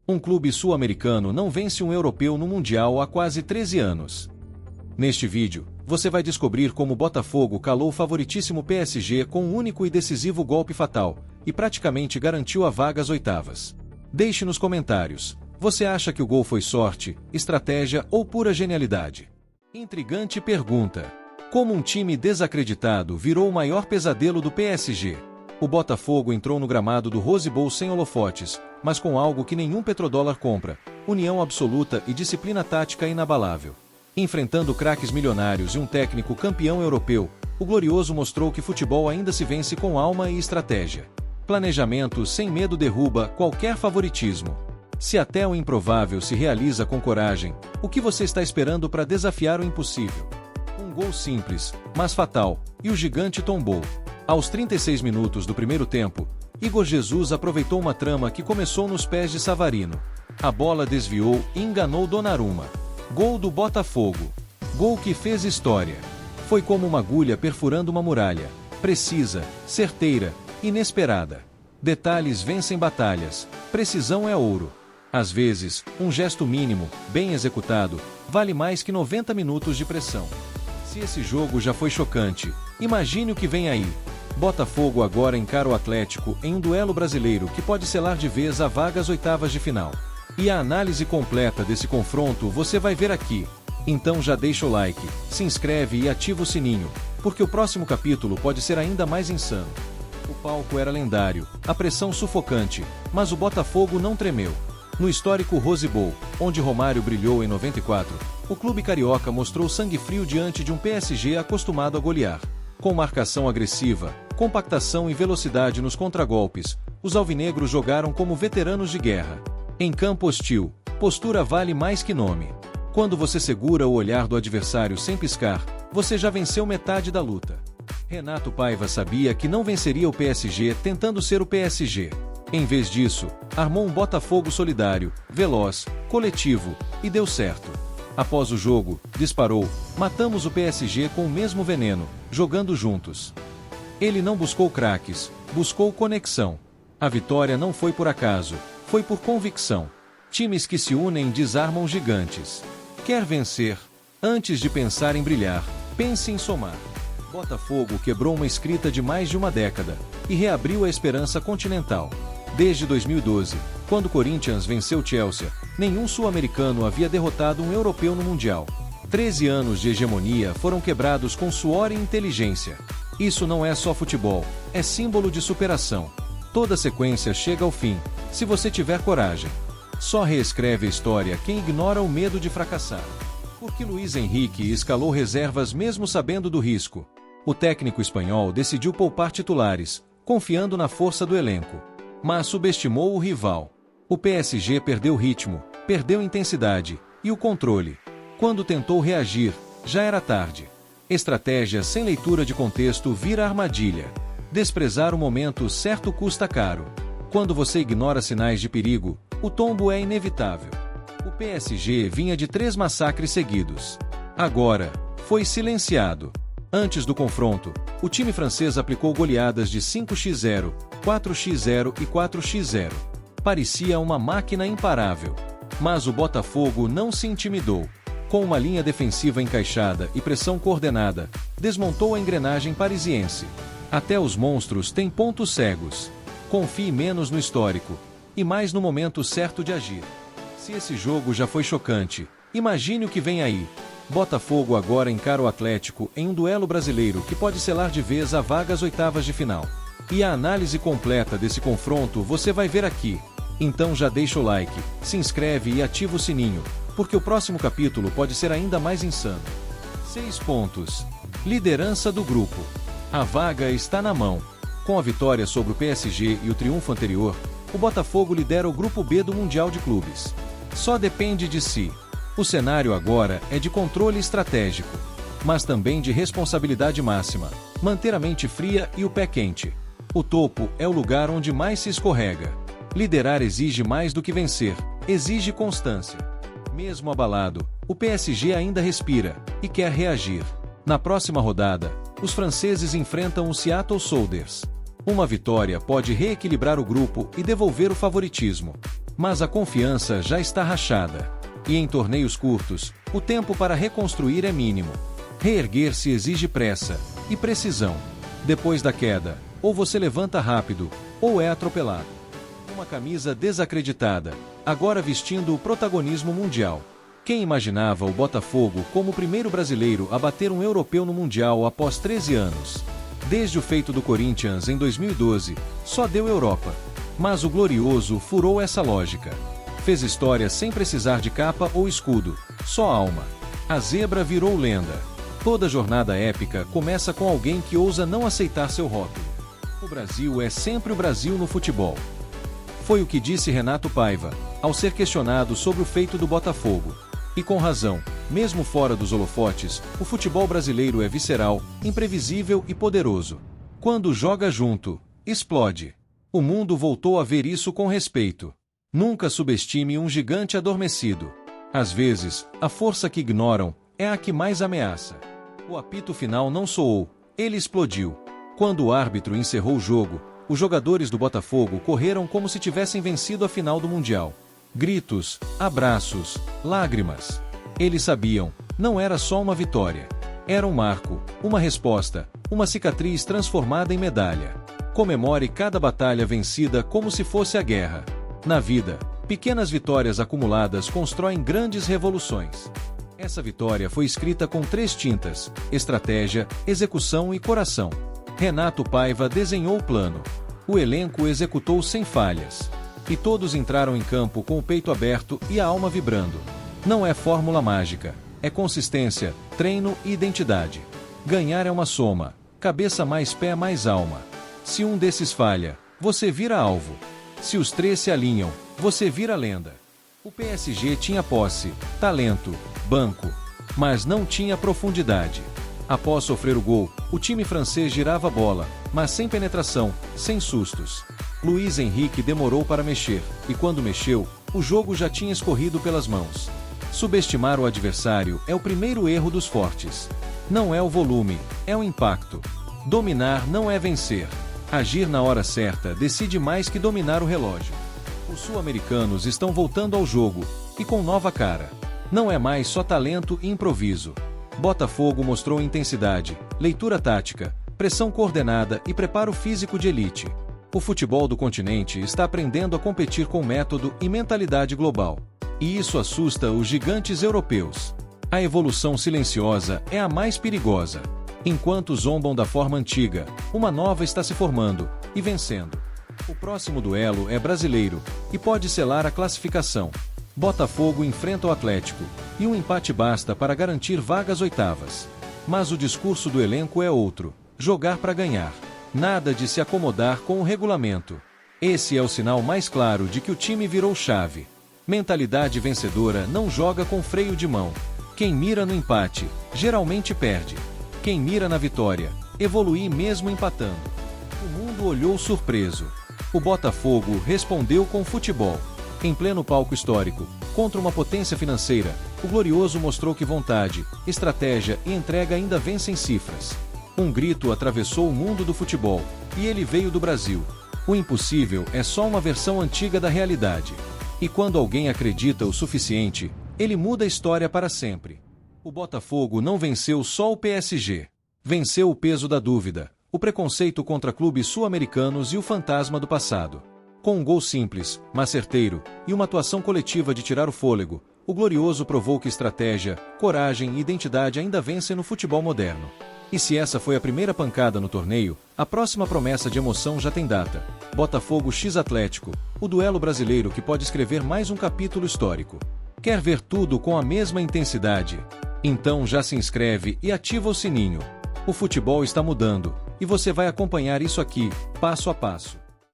Um clube sul-americano não vence um europeu no Mundial há quase 13 anos. Neste vídeo, você vai descobrir como o Botafogo calou o favoritíssimo PSG com um único e decisivo golpe fatal, e praticamente garantiu a vaga às oitavas. Deixe nos comentários, você acha que o gol foi sorte, estratégia ou pura genialidade? Intrigante pergunta. Como um time desacreditado virou o maior pesadelo do PSG? O Botafogo entrou no gramado do Rose Bowl sem holofotes, mas com algo que nenhum petrodólar compra: união absoluta e disciplina tática inabalável. Enfrentando craques milionários e um técnico campeão europeu, o Glorioso mostrou que futebol ainda se vence com alma e estratégia. Planejamento sem medo derruba qualquer favoritismo. Se até o improvável se realiza com coragem, o que você está esperando para desafiar o impossível? Um gol simples, mas fatal, e o gigante tombou. Aos 36 minutos do primeiro tempo, Igor Jesus aproveitou uma trama que começou nos pés de Savarino. A bola desviou e enganou Donnarumma. Gol do Botafogo. Gol que fez história. Foi como uma agulha perfurando uma muralha. Precisa, certeira, inesperada. Detalhes vencem batalhas. Precisão é ouro. Às vezes, um gesto mínimo, bem executado, vale mais que 90 minutos de pressão. Se esse jogo já foi chocante, imagine o que vem aí. Botafogo agora encara o Atlético em um duelo brasileiro que pode selar de vez a vaga às oitavas de final. E a análise completa desse confronto você vai ver aqui. Então já deixa o like, se inscreve e ativa o sininho, porque o próximo capítulo pode ser ainda mais insano. O palco era lendário, a pressão sufocante, mas o Botafogo não tremeu. No histórico Rose Bowl, onde Romário brilhou em 94, o clube carioca mostrou sangue frio diante de um PSG acostumado a golear. Com marcação agressiva, compactação e velocidade nos contragolpes, os alvinegros jogaram como veteranos de guerra. Em campo hostil, postura vale mais que nome. Quando você segura o olhar do adversário sem piscar, você já venceu metade da luta. Renato Paiva sabia que não venceria o PSG tentando ser o PSG. Em vez disso, armou um Botafogo solidário, veloz, coletivo, e deu certo. Após o jogo, disparou: matamos o PSG com o mesmo veneno, jogando juntos. Ele não buscou craques, buscou conexão. A vitória não foi por acaso, foi por convicção. Times que se unem desarmam gigantes. Quer vencer? Antes de pensar em brilhar, pense em somar. Botafogo quebrou uma escrita de mais de uma década e reabriu a esperança continental. Desde 2012, quando o Corinthians venceu Chelsea, nenhum sul-americano havia derrotado um europeu no Mundial. 13 anos de hegemonia foram quebrados com suor e inteligência. Isso não é só futebol, é símbolo de superação. Toda sequência chega ao fim, se você tiver coragem. Só reescreve a história quem ignora o medo de fracassar. Porque Luís Henrique escalou reservas mesmo sabendo do risco. O técnico espanhol decidiu poupar titulares, confiando na força do elenco. Mas subestimou o rival. O PSG perdeu ritmo, perdeu intensidade e o controle. Quando tentou reagir, já era tarde. Estratégia sem leitura de contexto vira armadilha. Desprezar o momento certo custa caro. Quando você ignora sinais de perigo, o tombo é inevitável. O PSG vinha de 3 massacres seguidos. Agora, foi silenciado. Antes do confronto, o time francês aplicou goleadas de 5x0, 4x0 e 4x0. Parecia uma máquina imparável. Mas o Botafogo não se intimidou. Com uma linha defensiva encaixada e pressão coordenada, desmontou a engrenagem parisiense. Até os monstros têm pontos cegos. Confie menos no histórico e mais no momento certo de agir. Se esse jogo já foi chocante, imagine o que vem aí. Botafogo agora encara o Atlético em um duelo brasileiro que pode selar de vez a vaga às oitavas de final. E a análise completa desse confronto você vai ver aqui. Então já deixa o like, se inscreve e ativa o sininho, porque o próximo capítulo pode ser ainda mais insano. 6 pontos. Liderança do grupo. A vaga está na mão. Com a vitória sobre o PSG e o triunfo anterior, o Botafogo lidera o grupo B do Mundial de Clubes. Só depende de si. O cenário agora é de controle estratégico, mas também de responsabilidade máxima, manter a mente fria e o pé quente. O topo é o lugar onde mais se escorrega. Liderar exige mais do que vencer, exige constância. Mesmo abalado, o PSG ainda respira e quer reagir. Na próxima rodada, os franceses enfrentam o Seattle Sounders. Uma vitória pode reequilibrar o grupo e devolver o favoritismo. Mas a confiança já está rachada. E em torneios curtos, o tempo para reconstruir é mínimo. Reerguer-se exige pressa e precisão. Depois da queda, ou você levanta rápido, ou é atropelado. Uma camisa desacreditada, agora vestindo o protagonismo mundial. Quem imaginava o Botafogo como o primeiro brasileiro a bater um europeu no Mundial após 13 anos? Desde o feito do Corinthians em 2012, só deu Europa. Mas o Glorioso furou essa lógica. Fez história sem precisar de capa ou escudo, só alma. A zebra virou lenda. Toda jornada épica começa com alguém que ousa não aceitar seu rótulo. O Brasil é sempre o Brasil no futebol. Foi o que disse Renato Paiva, ao ser questionado sobre o feito do Botafogo. E com razão, mesmo fora dos holofotes, o futebol brasileiro é visceral, imprevisível e poderoso. Quando joga junto, explode. O mundo voltou a ver isso com respeito. Nunca subestime um gigante adormecido. Às vezes, a força que ignoram é a que mais ameaça. O apito final não soou, ele explodiu. Quando o árbitro encerrou o jogo, os jogadores do Botafogo correram como se tivessem vencido a final do Mundial. Gritos, abraços, lágrimas. Eles sabiam, não era só uma vitória. Era um marco, uma resposta, uma cicatriz transformada em medalha. Comemore cada batalha vencida como se fosse a guerra. Na vida, pequenas vitórias acumuladas constroem grandes revoluções. Essa vitória foi escrita com 3 tintas: estratégia, execução e coração. Renato Paiva desenhou o plano. O elenco executou sem falhas. E todos entraram em campo com o peito aberto e a alma vibrando. Não é fórmula mágica, é consistência, treino e identidade. Ganhar é uma soma, cabeça mais pé mais alma. Se um desses falha, você vira alvo. Se os 3 se alinham, você vira lenda. O PSG tinha posse, talento, banco, mas não tinha profundidade. Após sofrer o gol, o time francês girava a bola, mas sem penetração, sem sustos. Luiz Henrique demorou para mexer, e quando mexeu, o jogo já tinha escorrido pelas mãos. Subestimar o adversário é o primeiro erro dos fortes. Não é o volume, é o impacto. Dominar não é vencer. Agir na hora certa decide mais que dominar o relógio. Os sul-americanos estão voltando ao jogo, e com nova cara. Não é mais só talento e improviso. Botafogo mostrou intensidade, leitura tática, pressão coordenada e preparo físico de elite. O futebol do continente está aprendendo a competir com método e mentalidade global. E isso assusta os gigantes europeus. A evolução silenciosa é a mais perigosa. Enquanto zombam da forma antiga, uma nova está se formando e vencendo. O próximo duelo é brasileiro e pode selar a classificação. Botafogo enfrenta o Atlético, e um empate basta para garantir vagas oitavas. Mas o discurso do elenco é outro: jogar para ganhar. Nada de se acomodar com o regulamento. Esse é o sinal mais claro de que o time virou chave. Mentalidade vencedora não joga com freio de mão. Quem mira no empate, geralmente perde. Quem mira na vitória, evolui mesmo empatando. O mundo olhou surpreso. O Botafogo respondeu com futebol. Em pleno palco histórico, contra uma potência financeira, o Glorioso mostrou que vontade, estratégia e entrega ainda vencem cifras. Um grito atravessou o mundo do futebol, e ele veio do Brasil. O impossível é só uma versão antiga da realidade. E quando alguém acredita o suficiente, ele muda a história para sempre. O Botafogo não venceu só o PSG. Venceu o peso da dúvida, o preconceito contra clubes sul-americanos e o fantasma do passado. Com um gol simples, mas certeiro, e uma atuação coletiva de tirar o fôlego, o Glorioso provou que estratégia, coragem e identidade ainda vencem no futebol moderno. E se essa foi a primeira pancada no torneio, a próxima promessa de emoção já tem data. Botafogo x Atlético, o duelo brasileiro que pode escrever mais um capítulo histórico. Quer ver tudo com a mesma intensidade? Então já se inscreve e ativa o sininho. O futebol está mudando, e você vai acompanhar isso aqui, passo a passo.